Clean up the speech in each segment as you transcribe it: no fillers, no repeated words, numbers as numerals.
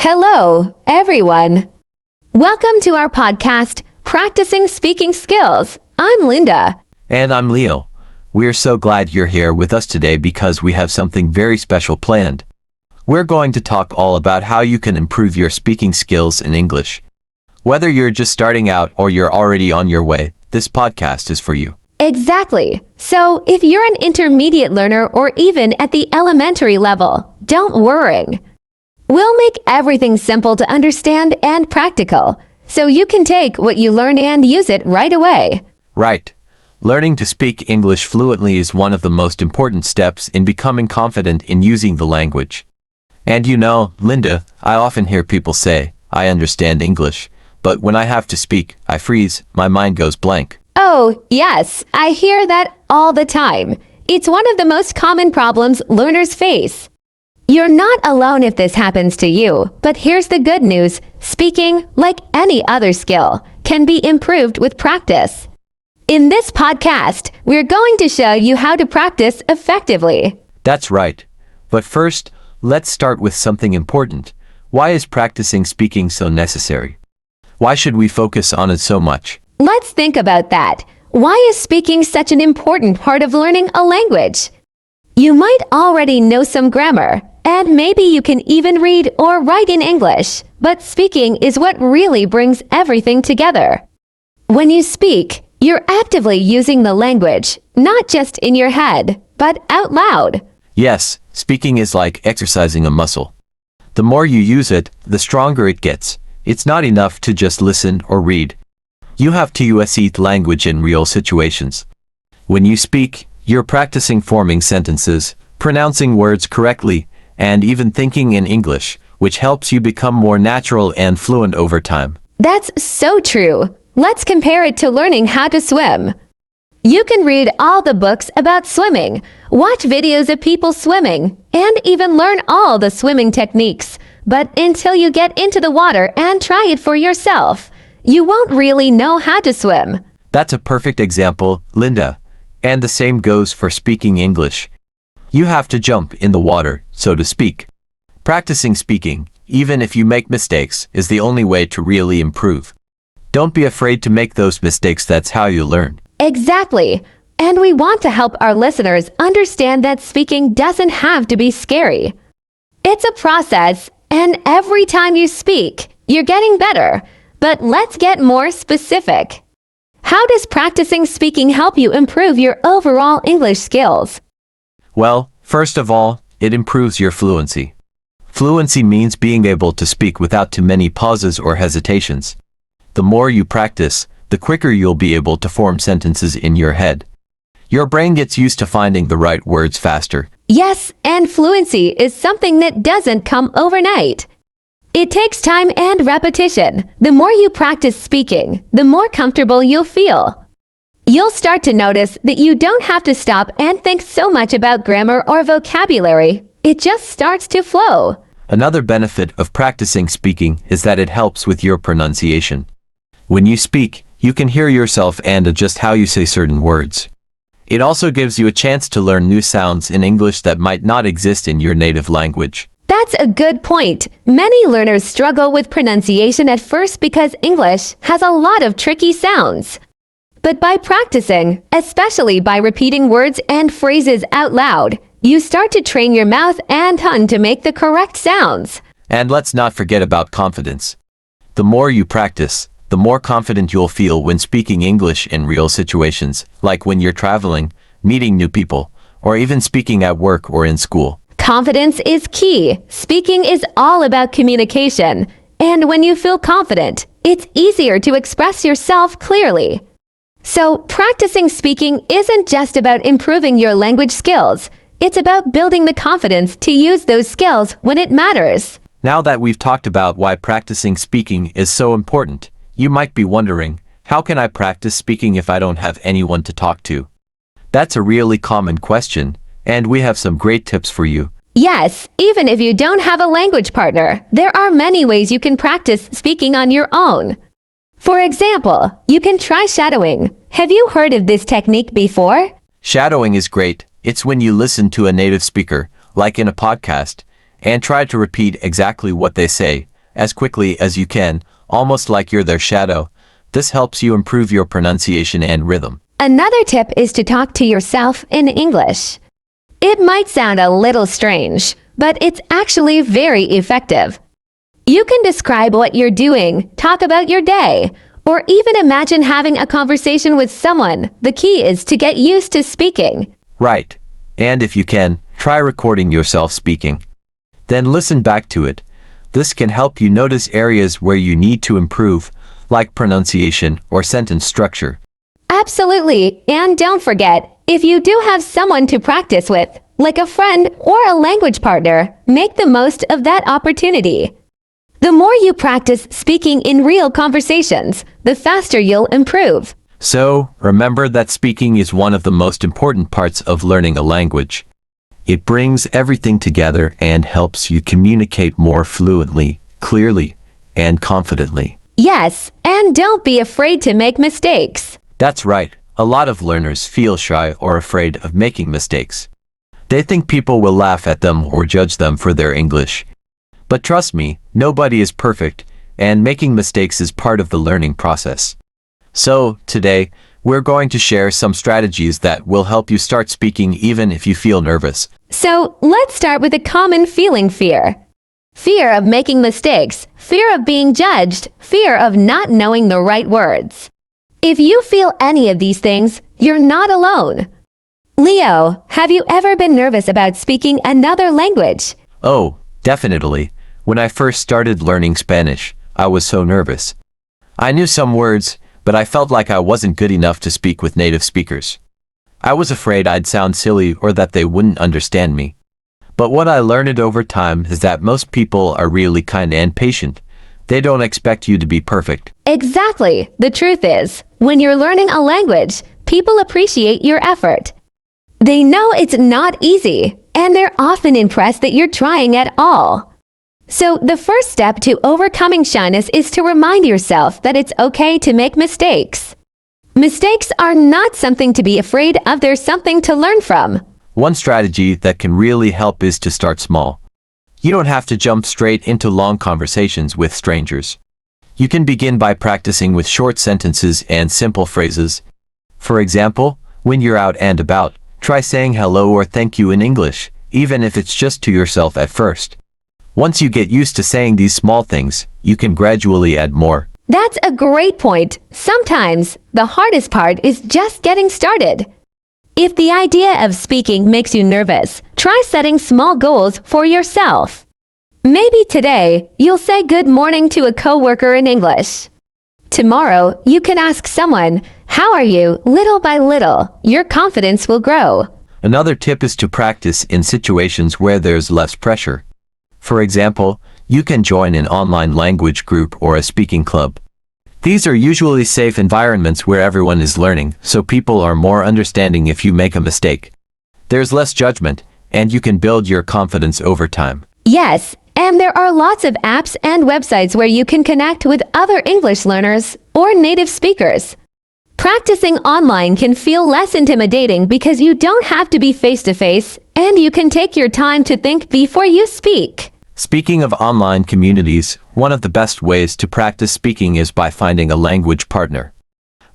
Hello, everyone. Welcome to our podcast, Practicing Speaking Skills. I'm Linda. And I'm Leo. We're so glad you're here with us today because we have something very special planned. We're going to talk all about how you can improve your speaking skills in English. Whether you're just starting out or you're already on your way, this podcast is for you. Exactly. So if you're an intermediate learner or even at the elementary level, don't worry. We'll make everything simple to understand and practical, so you can take what you learned and use it right away. Right. Learning to speak English fluently is one of the most important steps in becoming confident in using the language. And you know, Linda, I often hear people say, I understand English, but when I have to speak, I freeze, my mind goes blank. Oh, yes, I hear that all the time. It's one of the most common problems learners face. You're not alone if this happens to you, but here's the good news. Speaking, like any other skill, can be improved with practice. In this podcast, we're going to show you how to practice effectively. That's right. But first, let's start with something important. Why is practicing speaking so necessary? Why should we focus on it so much? Let's think about that. Why is speaking such an important part of learning a language? You might already know some grammar, and maybe you can even read or write in English, but speaking is what really brings everything together. When you speak, you're actively using the language, not just in your head, but out loud. Yes, speaking is like exercising a muscle. The more you use it, the stronger it gets. It's not enough to just listen or read. You have to use the language in real situations. When you speak, you're practicing forming sentences, pronouncing words correctly, and even thinking in English, which helps you become more natural and fluent over time. That's so true. Let's compare it to learning how to swim. You can read all the books about swimming, watch videos of people swimming, and even learn all the swimming techniques. But until you get into the water and try it for yourself, you won't really know how to swim. That's a perfect example, Linda. And the same goes for speaking English. You have to jump in the water, so to speak. Practicing speaking, even if you make mistakes, is the only way to really improve. Don't be afraid to make those mistakes. That's how you learn. Exactly. And we want to help our listeners understand that speaking doesn't have to be scary. It's a process, and every time you speak, you're getting better. But let's get more specific. How does practicing speaking help you improve your overall English skills? Well, first of all, it improves your fluency. Fluency means being able to speak without too many pauses or hesitations. The more you practice, the quicker you'll be able to form sentences in your head. Your brain gets used to finding the right words faster. Yes, and fluency is something that doesn't come overnight. It takes time and repetition. The more you practice speaking, the more comfortable you'll feel. You'll start to notice that you don't have to stop and think so much about grammar or vocabulary. It just starts to flow. Another benefit of practicing speaking is that it helps with your pronunciation. When you speak, you can hear yourself and adjust how you say certain words. It also gives you a chance to learn new sounds in English that might not exist in your native language. That's a good point. Many learners struggle with pronunciation at first because English has a lot of tricky sounds. But by practicing, especially by repeating words and phrases out loud, you start to train your mouth and tongue to make the correct sounds. And let's not forget about confidence. The more you practice, the more confident you'll feel when speaking English in real situations, like when you're traveling, meeting new people, or even speaking at work or in school. Confidence is key. Speaking is all about communication. And when you feel confident, it's easier to express yourself clearly. So, practicing speaking isn't just about improving your language skills. It's about building the confidence to use those skills when it matters. Now that we've talked about why practicing speaking is so important, you might be wondering, how can I practice speaking if I don't have anyone to talk to? That's a really common question, and we have some great tips for you. Yes, even if you don't have a language partner, there are many ways you can practice speaking on your own. For example, you can try shadowing. Have you heard of this technique before? Shadowing is great. It's when you listen to a native speaker, like in a podcast, and try to repeat exactly what they say, as quickly as you can, almost like you're their shadow. This helps you improve your pronunciation and rhythm. Another tip is to talk to yourself in English. It might sound a little strange, but it's actually very effective. You can describe what you're doing, talk about your day, or even imagine having a conversation with someone. The key is to get used to speaking. Right. And if you can, try recording yourself speaking. Then listen back to it. This can help you notice areas where you need to improve, like pronunciation or sentence structure. Absolutely, and don't forget, if you do have someone to practice with, like a friend or a language partner, make the most of that opportunity. The more you practice speaking in real conversations, the faster you'll improve. So, remember that speaking is one of the most important parts of learning a language. It brings everything together and helps you communicate more fluently, clearly, and confidently. Yes, and don't be afraid to make mistakes. That's right. A lot of learners feel shy or afraid of making mistakes. They think people will laugh at them or judge them for their English. But trust me, nobody is perfect, and making mistakes is part of the learning process. So, today, we're going to share some strategies that will help you start speaking even if you feel nervous. So, let's start with a common feeling: fear. Fear of making mistakes, fear of being judged, fear of not knowing the right words. If you feel any of these things, you're not alone. Leo, have you ever been nervous about speaking another language? Oh, definitely. When I first started learning Spanish, I was so nervous. I knew some words, but I felt like I wasn't good enough to speak with native speakers. I was afraid I'd sound silly or that they wouldn't understand me. But what I learned over time is that most people are really kind and patient. They don't expect you to be perfect. Exactly. The truth is, when you're learning a language, people appreciate your effort. They know it's not easy, and they're often impressed that you're trying at all. So the first step to overcoming shyness is to remind yourself that it's okay to make mistakes. Mistakes are not something to be afraid of, they're something to learn from. One strategy that can really help is to start small. You don't have to jump straight into long conversations with strangers. You can begin by practicing with short sentences and simple phrases. For example, when you're out and about, try saying hello or thank you in English, even if it's just to yourself at first. Once you get used to saying these small things, you can gradually add more. That's a great point. Sometimes, the hardest part is just getting started. If the idea of speaking makes you nervous, try setting small goals for yourself. Maybe today, you'll say good morning to a coworker in English. Tomorrow, you can ask someone, "How are you?" Little by little, your confidence will grow. Another tip is to practice in situations where there's less pressure. For example, you can join an online language group or a speaking club. These are usually safe environments where everyone is learning, so people are more understanding if you make a mistake. There's less judgment, and you can build your confidence over time. Yes, and there are lots of apps and websites where you can connect with other English learners or native speakers. Practicing online can feel less intimidating because you don't have to be face-to-face, and you can take your time to think before you speak. Speaking of online communities, one of the best ways to practice speaking is by finding a language partner.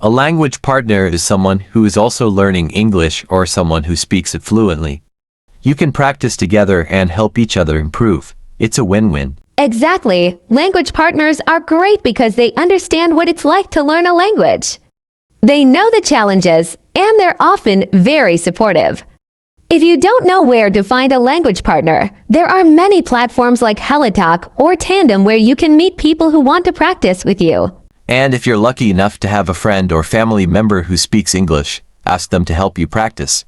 A language partner is someone who is also learning English or someone who speaks it fluently. You can practice together and help each other improve. It's a win-win. Exactly. Language partners are great because they understand what it's like to learn a language. They know the challenges, and they're often very supportive. If you don't know where to find a language partner, there are many platforms like HelloTalk or Tandem where you can meet people who want to practice with you. And if you're lucky enough to have a friend or family member who speaks English, ask them to help you practice.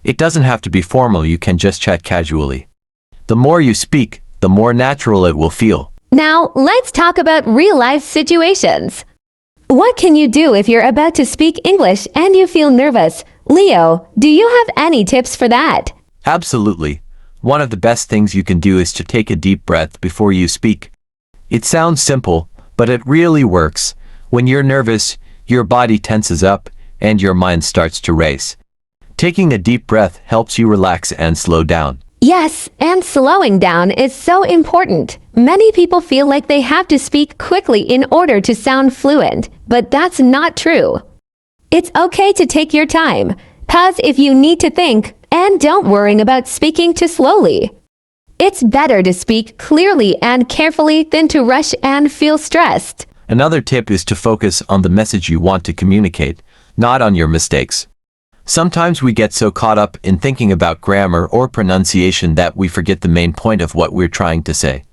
It doesn't have to be formal, you can just chat casually. The more you speak, the more natural it will feel. Now, let's talk about real-life situations. What can you do if you're about to speak English and you feel nervous? Leo, do you have any tips for that? Absolutely. One of the best things you can do is to take a deep breath before you speak. It sounds simple, but it really works. When you're nervous, your body tenses up and your mind starts to race. Taking a deep breath helps you relax and slow down. Yes, and slowing down is so important. Many people feel like they have to speak quickly in order to sound fluent, but that's not true. It's okay to take your time, pause if you need to think, and don't worry about speaking too slowly. It's better to speak clearly and carefully than to rush and feel stressed. Another tip is to focus on the message you want to communicate, not on your mistakes. Sometimes we get so caught up in thinking about grammar or pronunciation that we forget the main point of what we're trying to say.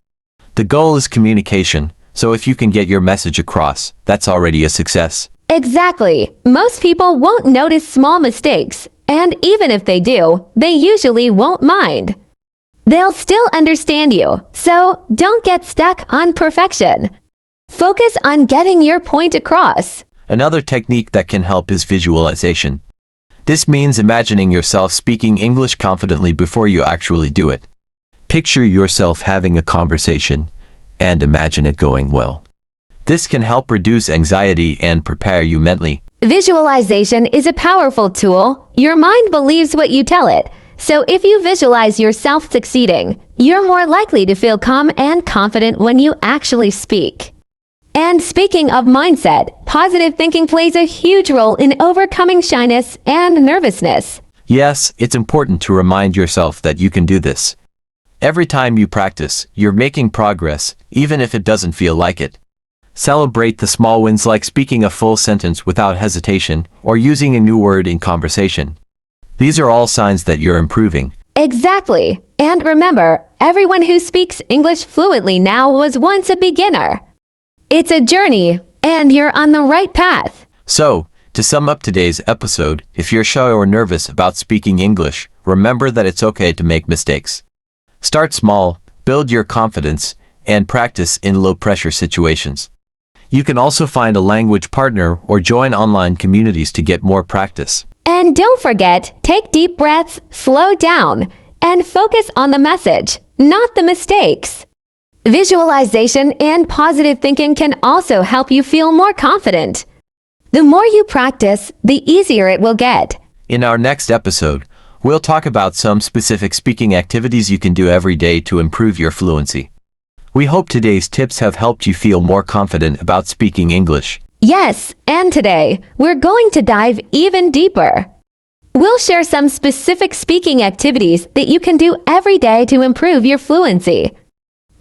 The goal is communication, so if you can get your message across, that's already a success. Exactly. Most people won't notice small mistakes, and even if they do, they usually won't mind. They'll still understand you, so don't get stuck on perfection. Focus on getting your point across. Another technique that can help is visualization. This means imagining yourself speaking English confidently before you actually do it. Picture yourself having a conversation, and imagine it going well. This can help reduce anxiety and prepare you mentally. Visualization is a powerful tool. Your mind believes what you tell it. So if you visualize yourself succeeding, you're more likely to feel calm and confident when you actually speak. And speaking of mindset, positive thinking plays a huge role in overcoming shyness and nervousness. Yes, it's important to remind yourself that you can do this. Every time you practice, you're making progress, even if it doesn't feel like it. Celebrate the small wins like speaking a full sentence without hesitation or using a new word in conversation. These are all signs that you're improving. Exactly. And remember, everyone who speaks English fluently now was once a beginner. It's a journey, and you're on the right path. So, to sum up today's episode, if you're shy or nervous about speaking English, remember that it's okay to make mistakes. Start small, build your confidence, and practice in low-pressure situations. You can also find a language partner or join online communities to get more practice. And don't forget, take deep breaths, slow down, and focus on the message, not the mistakes. Visualization and positive thinking can also help you feel more confident. The more you practice, the easier it will get. In our next episode, we'll talk about some specific speaking activities you can do every day to improve your fluency. We hope today's tips have helped you feel more confident about speaking English. Yes, and today, we're going to dive even deeper. We'll share some specific speaking activities that you can do every day to improve your fluency.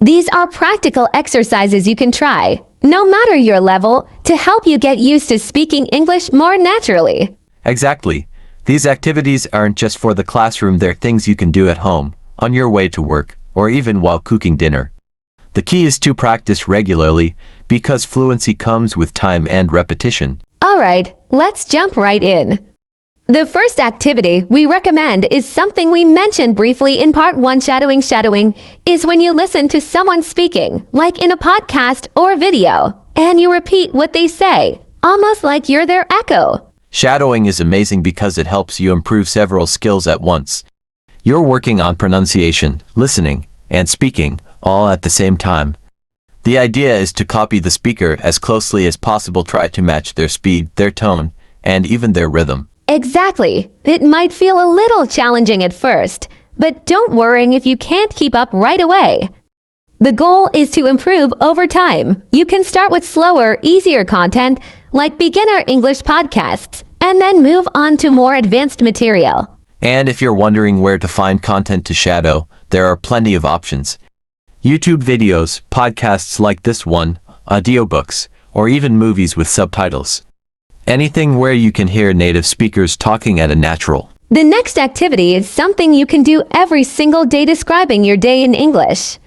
These are practical exercises you can try, no matter your level, to help you get used to speaking English more naturally. Exactly. These activities aren't just for the classroom, they're things you can do at home, on your way to work, or even while cooking dinner. The key is to practice regularly, because fluency comes with time and repetition. Alright, let's jump right in. The first activity we recommend is something we mentioned briefly in part 1. Shadowing is when you listen to someone speaking, like in a podcast or video, and you repeat what they say, almost like you're their echo. Shadowing is amazing because it helps you improve several skills at once. You're working on pronunciation, listening, and speaking, all at the same time. The idea is to copy the speaker as closely as possible, try to match their speed, their tone, and even their rhythm. Exactly. It might feel a little challenging at first, but don't worry if you can't keep up right away. The goal is to improve over time. You can start with slower, easier content, like beginner English podcasts, and then move on to more advanced material. And if you're wondering where to find content to shadow, there are plenty of options. YouTube videos, podcasts like this one, audiobooks, or even movies with subtitles. Anything where you can hear native speakers talking at a natural. The next activity is something you can do every single day, describing your day in English.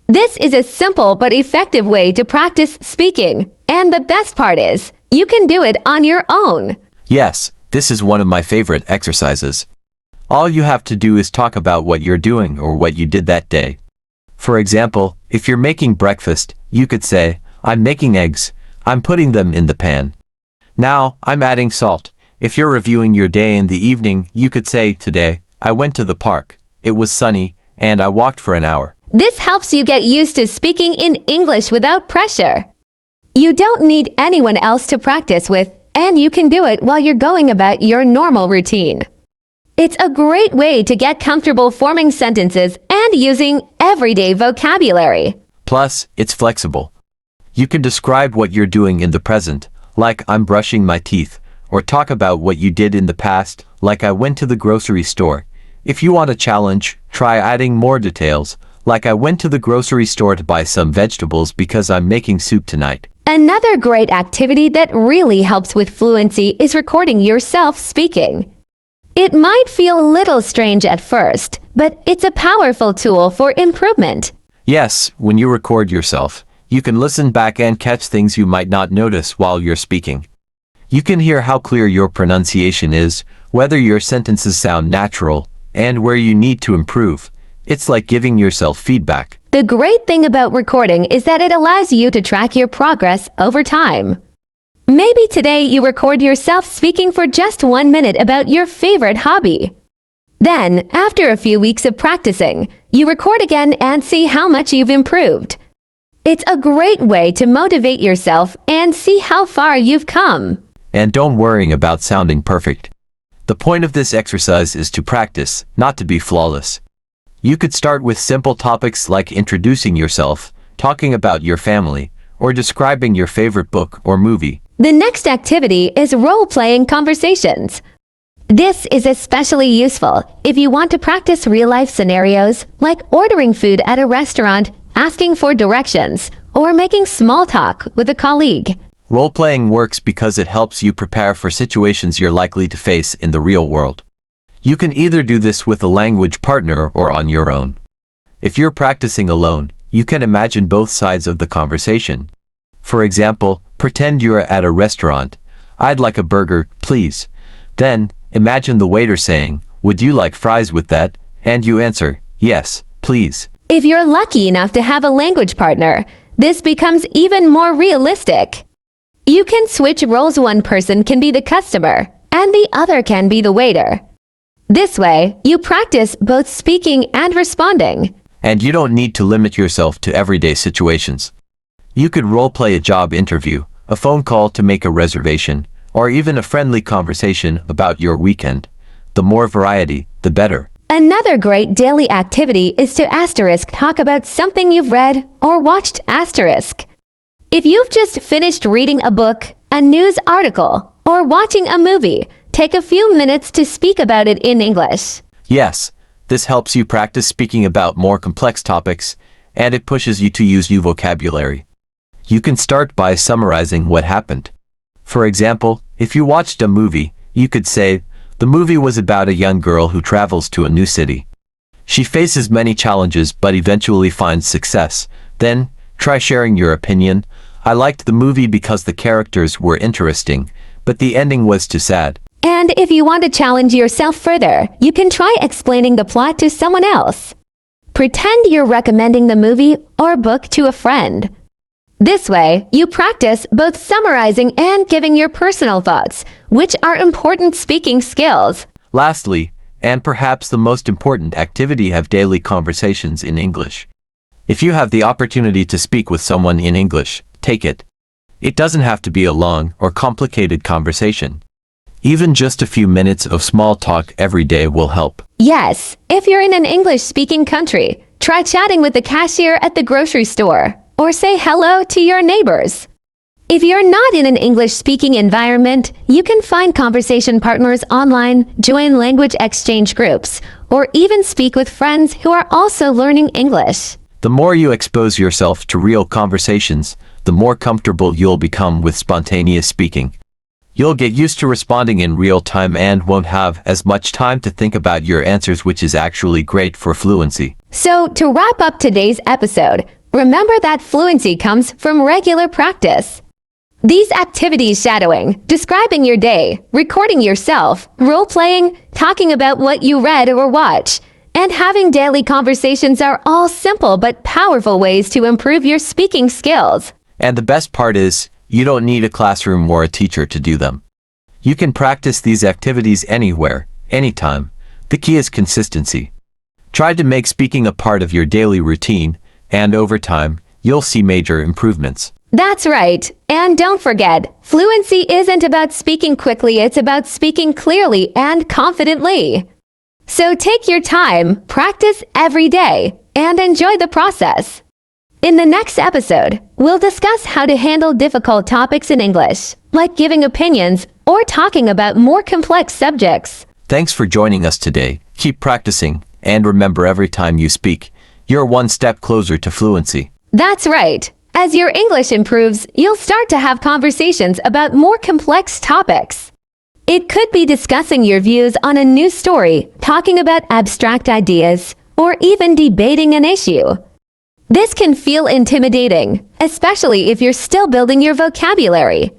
This is a simple but effective way to practice speaking, and the best part is, you can do it on your own. Yes, this is one of my favorite exercises. All you have to do is talk about what you're doing or what you did that day. For example, if you're making breakfast, you could say, "I'm making eggs. I'm putting them in the pan. Now, I'm adding salt." If you're reviewing your day in the evening, you could say, "Today, I went to the park. It was sunny, and I walked for an hour." This helps you get used to speaking in English without pressure. You don't need anyone else to practice with, and you can do it while you're going about your normal routine. It's a great way to get comfortable forming sentences and using everyday vocabulary. Plus, it's flexible. You can describe what you're doing in the present, like I'm brushing my teeth, or talk about what you did in the past, like I went to the grocery store. If you want a challenge, try adding more details, like I went to the grocery store to buy some vegetables because I'm making soup tonight. Another great activity that really helps with fluency is recording yourself speaking. It might feel a little strange at first, but it's a powerful tool for improvement. Yes, when you record yourself, you can listen back and catch things you might not notice while you're speaking. You can hear how clear your pronunciation is, whether your sentences sound natural, and where you need to improve. It's like giving yourself feedback. The great thing about recording is that it allows you to track your progress over time. Maybe today you record yourself speaking for just 1 minute about your favorite hobby. Then, after a few weeks of practicing, you record again and see how much you've improved. It's a great way to motivate yourself and see how far you've come. And don't worry about sounding perfect. The point of this exercise is to practice, not to be flawless. You could start with simple topics like introducing yourself, talking about your family, or describing your favorite book or movie. The next activity is role-playing conversations. This is especially useful if you want to practice real-life scenarios like ordering food at a restaurant, asking for directions, or making small talk with a colleague. Role-playing works because it helps you prepare for situations you're likely to face in the real world. You can either do this with a language partner or on your own. If you're practicing alone, you can imagine both sides of the conversation. For example, pretend you're at a restaurant. I'd like a burger, please. Then, imagine the waiter saying, would you like fries with that? And you answer, yes, please. If you're lucky enough to have a language partner, this becomes even more realistic. You can switch roles. One person can be the customer, and the other can be the waiter. This way, you practice both speaking and responding. And you don't need to limit yourself to everyday situations. You could role-play a job interview, a phone call to make a reservation, or even a friendly conversation about your weekend. The more variety, the better. Another great daily activity is to talk about something you've read or watched. If you've just finished reading a book, a news article, or watching a movie, take a few minutes to speak about it in English. Yes, this helps you practice speaking about more complex topics, and it pushes you to use new vocabulary. You can start by summarizing what happened. For example, if you watched a movie, you could say, the movie was about a young girl who travels to a new city. She faces many challenges but eventually finds success. Then, try sharing your opinion. I liked the movie because the characters were interesting, but the ending was too sad. And if you want to challenge yourself further, you can try explaining the plot to someone else. Pretend you're recommending the movie or book to a friend. This way, you practice both summarizing and giving your personal thoughts, which are important speaking skills. Lastly, and perhaps the most important activity, have daily conversations in English. If you have the opportunity to speak with someone in English, take it. It doesn't have to be a long or complicated conversation. Even just a few minutes of small talk every day will help. Yes, if you're in an English-speaking country, try chatting with the cashier at the grocery store, or say hello to your neighbors. If you're not in an English-speaking environment, you can find conversation partners online, join language exchange groups, or even speak with friends who are also learning English. The more you expose yourself to real conversations, the more comfortable you'll become with spontaneous speaking. You'll get used to responding in real time and won't have as much time to think about your answers, which is actually great for fluency. So, to wrap up today's episode, remember that fluency comes from regular practice. These activities, shadowing, describing your day, recording yourself, role-playing, talking about what you read or watch, and having daily conversations are all simple but powerful ways to improve your speaking skills. And the best part is, you don't need a classroom or a teacher to do them. You can practice these activities anywhere, anytime. The key is consistency. Try to make speaking a part of your daily routine, and over time, you'll see major improvements. That's right. And don't forget, fluency isn't about speaking quickly, it's about speaking clearly and confidently. So take your time, practice every day, and enjoy the process. In the next episode, we'll discuss how to handle difficult topics in English, like giving opinions or talking about more complex subjects. Thanks for joining us today. Keep practicing, and remember, every time you speak, you're one step closer to fluency. That's right. As your English improves, you'll start to have conversations about more complex topics. It could be discussing your views on a news story, talking about abstract ideas, or even debating an issue. This can feel intimidating, especially if you're still building your vocabulary.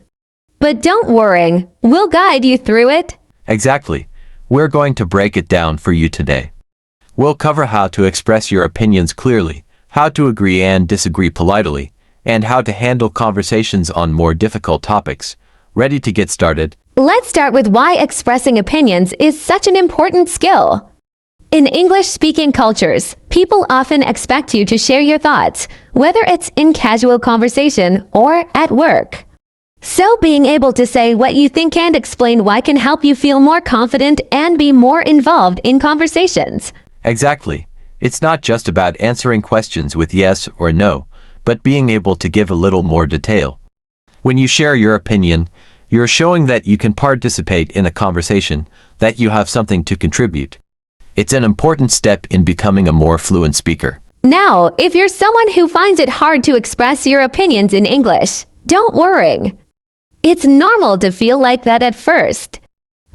But don't worry, we'll guide you through it. Exactly. We're going to break it down for you today. We'll cover how to express your opinions clearly, how to agree and disagree politely, and how to handle conversations on more difficult topics. Ready to get started? Let's start with why expressing opinions is such an important skill. In English-speaking cultures, people often expect you to share your thoughts, whether it's in casual conversation or at work. So being able to say what you think and explain why can help you feel more confident and be more involved in conversations. Exactly. It's not just about answering questions with yes or no, but being able to give a little more detail. When you share your opinion, you're showing that you can participate in a conversation, that you have something to contribute. It's an important step in becoming a more fluent speaker. Now, if you're someone who finds it hard to express your opinions in English, don't worry. It's normal to feel like that at first.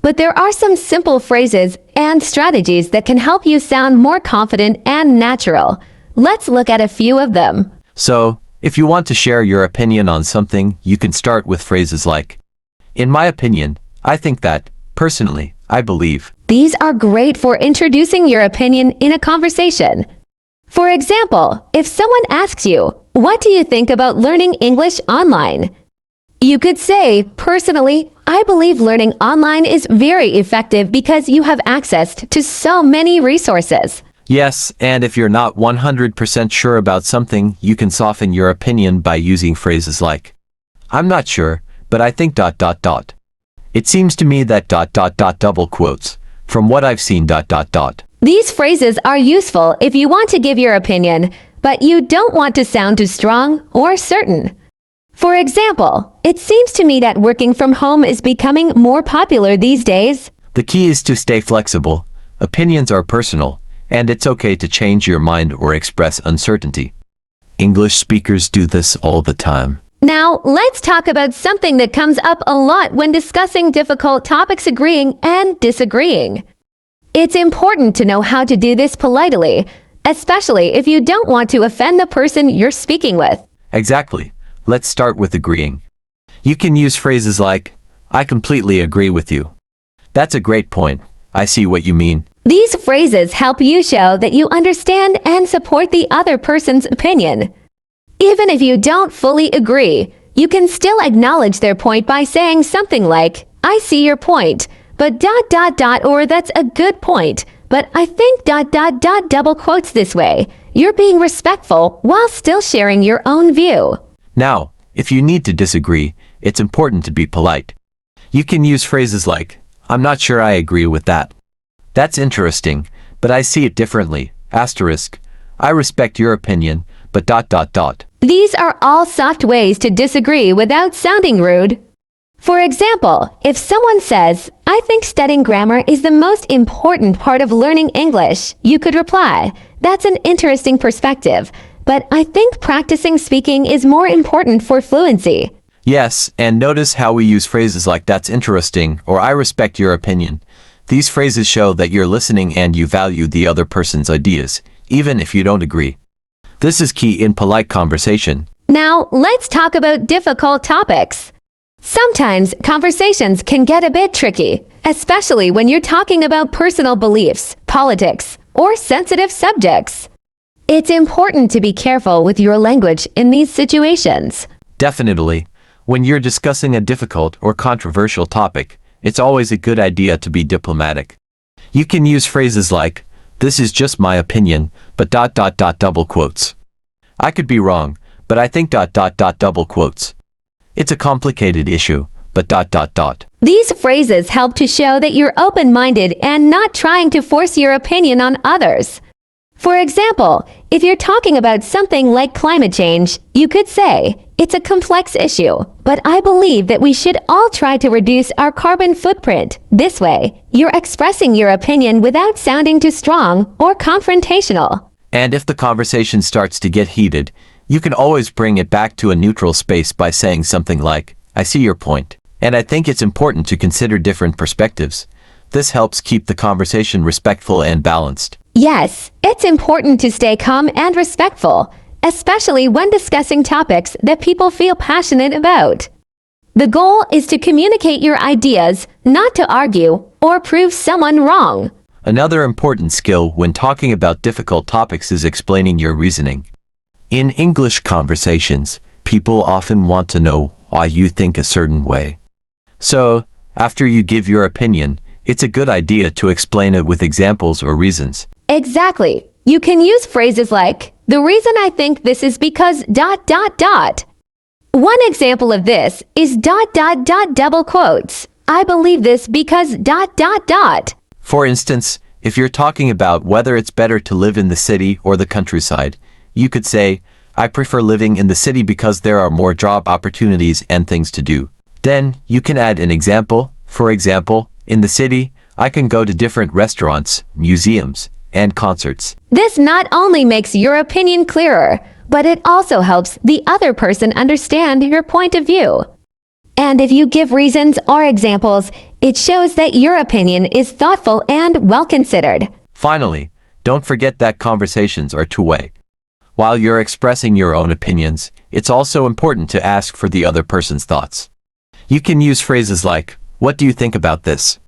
But there are some simple phrases and strategies that can help you sound more confident and natural. Let's look at a few of them. So, if you want to share your opinion on something, you can start with phrases like, "In my opinion, I think that, personally, I believe." These are great for introducing your opinion in a conversation. For example, if someone asks you, "What do you think about learning English online?" You could say, "Personally, I believe learning online is very effective because you have access to so many resources." Yes, and if you're not 100% sure about something, you can soften your opinion by using phrases like, "I'm not sure, but I think ... It seems to me that ... double quotes. From what I've seen ... These phrases are useful if you want to give your opinion, but you don't want to sound too strong or certain. For example, "It seems to me that working from home is becoming more popular these days." The key is to stay flexible. Opinions are personal, and it's okay to change your mind or express uncertainty. English speakers do this all the time. Now, let's talk about something that comes up a lot when discussing difficult topics: agreeing and disagreeing. It's important to know how to do this politely, especially if you don't want to offend the person you're speaking with. Exactly. Let's start with agreeing. You can use phrases like, "I completely agree with you. That's a great point. I see what you mean." These phrases help you show that you understand and support the other person's opinion. Even if you don't fully agree, you can still acknowledge their point by saying something like, "I see your point, but ... or that's a good point, but I think ... double quotes this way." You're being respectful while still sharing your own view. Now, if you need to disagree, it's important to be polite. You can use phrases like, "I'm not sure I agree with that. That's interesting, but I see it differently. Asterisk. I respect your opinion, but ... These are all soft ways to disagree without sounding rude. For example, if someone says, "I think studying grammar is the most important part of learning English," you could reply, "That's an interesting perspective, but I think practicing speaking is more important for fluency." Yes, and notice how we use phrases like "that's interesting" or "I respect your opinion." These phrases show that you're listening and you value the other person's ideas, even if you don't agree. This is key in polite conversation. Now, let's talk about difficult topics. Sometimes conversations can get a bit tricky, especially when you're talking about personal beliefs, politics, or sensitive subjects. It's important to be careful with your language in these situations. Definitely. When you're discussing a difficult or controversial topic, it's always a good idea to be diplomatic. You can use phrases like, "This is just my opinion, but ... double quotes. I could be wrong, but I think ... double quotes. It's a complicated issue, but ... These phrases help to show that you're open-minded and not trying to force your opinion on others. For example, if you're talking about something like climate change, you could say, "It's a complex issue, but I believe that we should all try to reduce our carbon footprint." This way, you're expressing your opinion without sounding too strong or confrontational. And if the conversation starts to get heated, you can always bring it back to a neutral space by saying something like, "I see your point, and I think it's important to consider different perspectives." This helps keep the conversation respectful and balanced. Yes, it's important to stay calm and respectful, especially when discussing topics that people feel passionate about. The goal is to communicate your ideas, not to argue or prove someone wrong. Another important skill when talking about difficult topics is explaining your reasoning. In English conversations, people often want to know why you think a certain way. So, after you give your opinion, it's a good idea to explain it with examples or reasons. Exactly. You can use phrases like, "The reason I think this is because ... One example of this is ... double quotes. "I believe this because ... For instance, if you're talking about whether it's better to live in the city or the countryside, you could say, "I prefer living in the city because there are more job opportunities and things to do." Then, you can add an example. For example, in the city, I can go to different restaurants, museums, and concerts. This not only makes your opinion clearer, but it also helps the other person understand your point of view. And if you give reasons or examples, it shows that your opinion is thoughtful and well considered. Finally, don't forget that conversations are two-way. While you're expressing your own opinions, it's also important to ask for the other person's thoughts. You can use phrases like, "What do you think about this?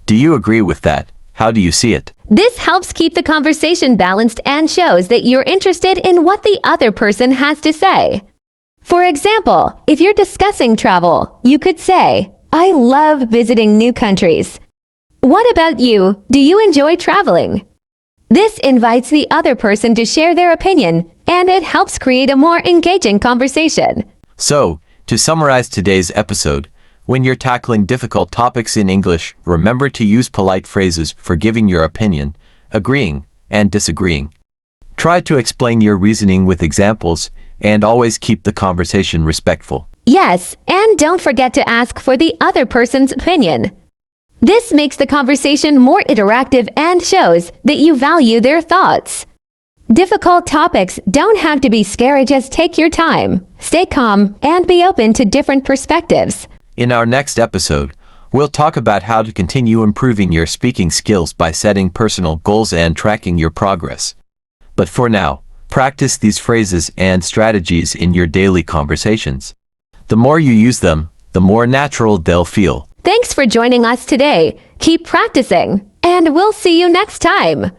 Do you agree with that? How do you see it?" This helps keep the conversation balanced and shows that you're interested in what the other person has to say. For example, if you're discussing travel, you could say, "I love visiting new countries. What about you? Do you enjoy traveling?" This invites the other person to share their opinion, and it helps create a more engaging conversation. So, to summarize today's episode, when you're tackling difficult topics in English, remember to use polite phrases for giving your opinion, agreeing, and disagreeing. Try to explain your reasoning with examples, and always keep the conversation respectful. Yes, and don't forget to ask for the other person's opinion. This makes the conversation more interactive and shows that you value their thoughts. Difficult topics don't have to be scary, just take your time, stay calm, and be open to different perspectives. In our next episode, we'll talk about how to continue improving your speaking skills by setting personal goals and tracking your progress. But for now, practice these phrases and strategies in your daily conversations. The more you use them, the more natural they'll feel. Thanks for joining us today. Keep practicing, and we'll see you next time.